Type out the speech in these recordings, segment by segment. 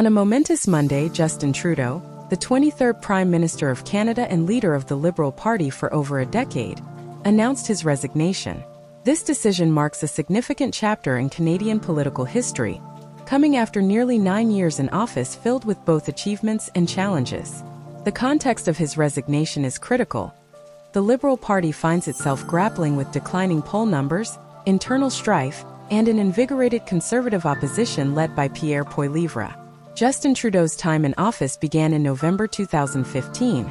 On a momentous Monday, Justin Trudeau, the 23rd Prime Minister of Canada and leader of the Liberal Party for over a decade, announced his resignation. This decision marks a significant chapter in Canadian political history, coming after nearly 9 years in office filled with both achievements and challenges. The context of his resignation is critical. The Liberal Party finds itself grappling with declining poll numbers, internal strife, and an invigorated Conservative opposition led by Pierre Poilievre. Justin Trudeau's time in office began in November 2015,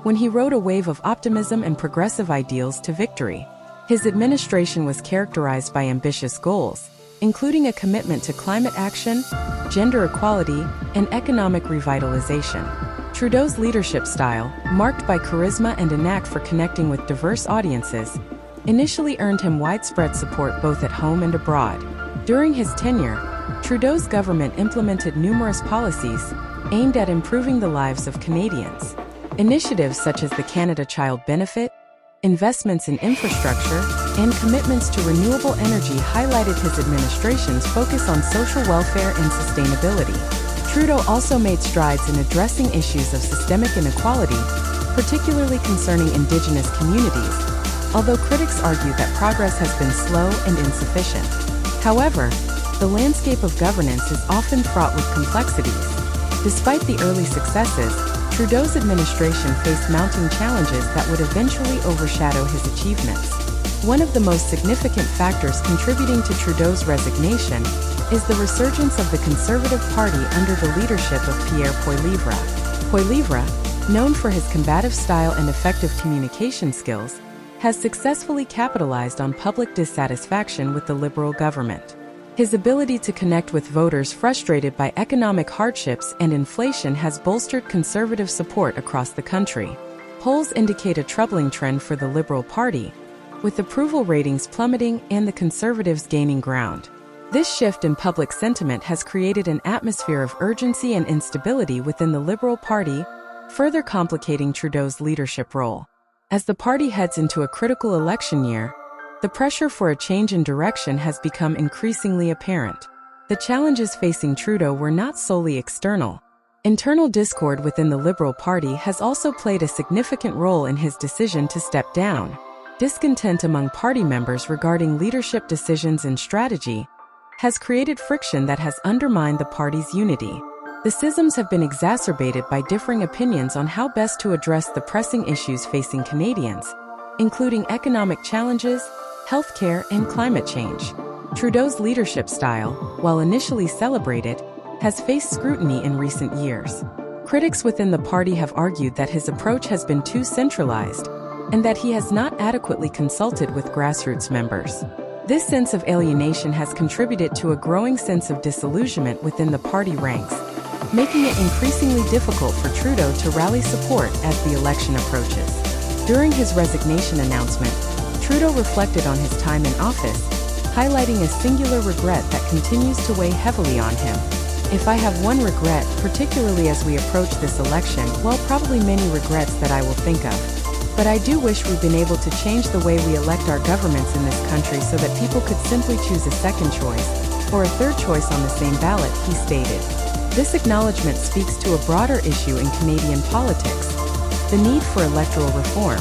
when he rode a wave of optimism and progressive ideals to victory. His administration was characterized by ambitious goals, including a commitment to climate action, gender equality, and economic revitalization. Trudeau's leadership style, marked by charisma and a knack for connecting with diverse audiences, initially earned him widespread support both at home and abroad. During his tenure, Trudeau's government implemented numerous policies aimed at improving the lives of Canadians. Initiatives such as the Canada Child Benefit, investments in infrastructure, and commitments to renewable energy highlighted his administration's focus on social welfare and sustainability. Trudeau also made strides in addressing issues of systemic inequality, particularly concerning Indigenous communities, although critics argue that progress has been slow and insufficient. However, the landscape of governance is often fraught with complexities. Despite the early successes, Trudeau's administration faced mounting challenges that would eventually overshadow his achievements. One of the most significant factors contributing to Trudeau's resignation is the resurgence of the Conservative Party under the leadership of Pierre Poilievre. Poilievre, known for his combative style and effective communication skills, has successfully capitalized on public dissatisfaction with the Liberal government. His ability to connect with voters frustrated by economic hardships and inflation has bolstered Conservative support across the country. Polls indicate a troubling trend for the Liberal Party, with approval ratings plummeting and the Conservatives gaining ground. This shift in public sentiment has created an atmosphere of urgency and instability within the Liberal Party, further complicating Trudeau's leadership role. As the party heads into a critical election year, the pressure for a change in direction has become increasingly apparent. The challenges facing Trudeau were not solely external. Internal discord within the Liberal Party has also played a significant role in his decision to step down. Discontent among party members regarding leadership decisions and strategy has created friction that has undermined the party's unity. The schisms have been exacerbated by differing opinions on how best to address the pressing issues facing Canadians, including economic challenges, healthcare, and climate change. Trudeau's leadership style, while initially celebrated, has faced scrutiny in recent years. Critics within the party have argued that his approach has been too centralized, and that he has not adequately consulted with grassroots members. This sense of alienation has contributed to a growing sense of disillusionment within the party ranks, making it increasingly difficult for Trudeau to rally support as the election approaches. During his resignation announcement, Trudeau reflected on his time in office, highlighting a singular regret that continues to weigh heavily on him. "If I have one regret, particularly as we approach this election, well, probably many regrets that I will think of. But I do wish we'd been able to change the way we elect our governments in this country so that people could simply choose a second choice, or a third choice on the same ballot," he stated. This acknowledgement speaks to a broader issue in Canadian politics: the need for electoral reform.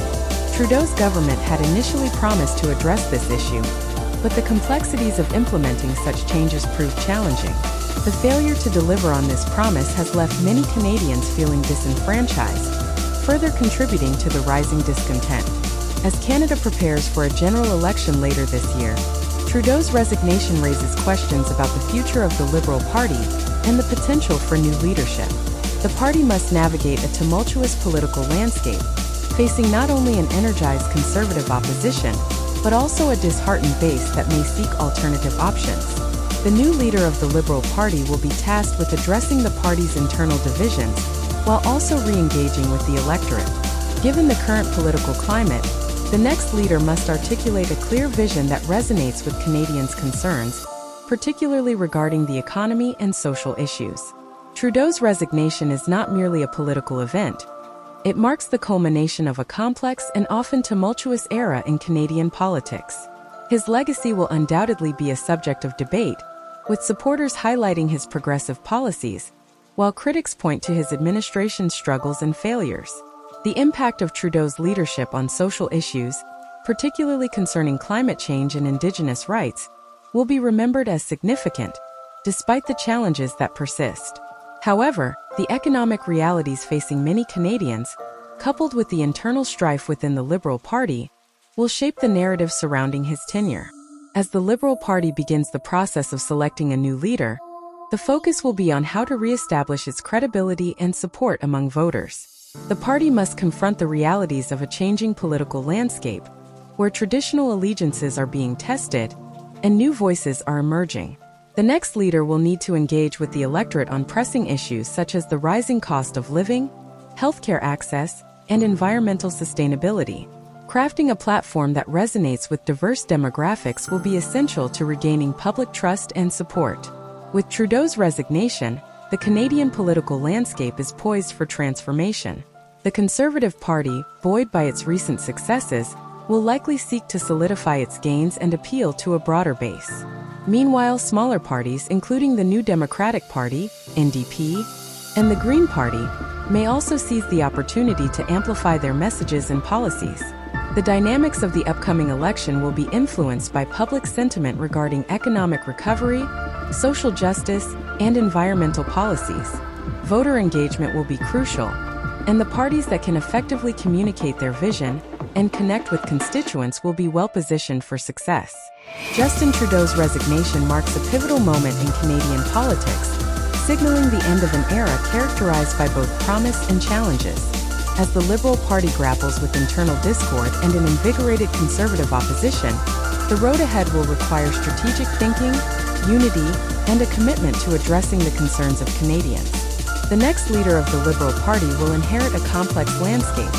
Trudeau's government had initially promised to address this issue, but the complexities of implementing such changes proved challenging. The failure to deliver on this promise has left many Canadians feeling disenfranchised, further contributing to the rising discontent. As Canada prepares for a general election later this year, Trudeau's resignation raises questions about the future of the Liberal Party and the potential for new leadership. The party must navigate a tumultuous political landscape, facing not only an energized Conservative opposition, but also a disheartened base that may seek alternative options. The new leader of the Liberal Party will be tasked with addressing the party's internal divisions, while also re-engaging with the electorate. Given the current political climate, the next leader must articulate a clear vision that resonates with Canadians' concerns, particularly regarding the economy and social issues. Trudeau's resignation is not merely a political event. It marks the culmination of a complex and often tumultuous era in Canadian politics. His legacy will undoubtedly be a subject of debate, with supporters highlighting his progressive policies, while critics point to his administration's struggles and failures. The impact of Trudeau's leadership on social issues, particularly concerning climate change and Indigenous rights, will be remembered as significant, despite the challenges that persist. However, the economic realities facing many Canadians, coupled with the internal strife within the Liberal Party, will shape the narrative surrounding his tenure. As the Liberal Party begins the process of selecting a new leader, the focus will be on how to re-establish its credibility and support among voters. The party must confront the realities of a changing political landscape, where traditional allegiances are being tested and new voices are emerging. The next leader will need to engage with the electorate on pressing issues such as the rising cost of living, healthcare access, and environmental sustainability. Crafting a platform that resonates with diverse demographics will be essential to regaining public trust and support. With Trudeau's resignation, the Canadian political landscape is poised for transformation. The Conservative Party, buoyed by its recent successes, will likely seek to solidify its gains and appeal to a broader base. Meanwhile, smaller parties, including the New Democratic Party, NDP, and the Green Party, may also seize the opportunity to amplify their messages and policies. The dynamics of the upcoming election will be influenced by public sentiment regarding economic recovery, social justice, and environmental policies. Voter engagement will be crucial, and the parties that can effectively communicate their vision and connect with constituents will be well-positioned for success. Justin Trudeau's resignation marks a pivotal moment in Canadian politics, signaling the end of an era characterized by both promise and challenges. As the Liberal Party grapples with internal discord and an invigorated Conservative opposition, the road ahead will require strategic thinking, unity, and a commitment to addressing the concerns of Canadians. The next leader of the Liberal Party will inherit a complex landscape,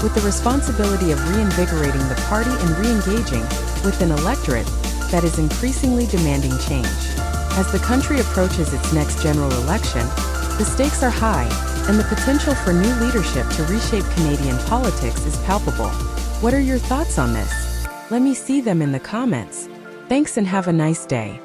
with the responsibility of reinvigorating the party and re-engaging with an electorate that is increasingly demanding change. As the country approaches its next general election, the stakes are high, and the potential for new leadership to reshape Canadian politics is palpable. What are your thoughts on this? Let me see them in the comments. Thanks and have a nice day.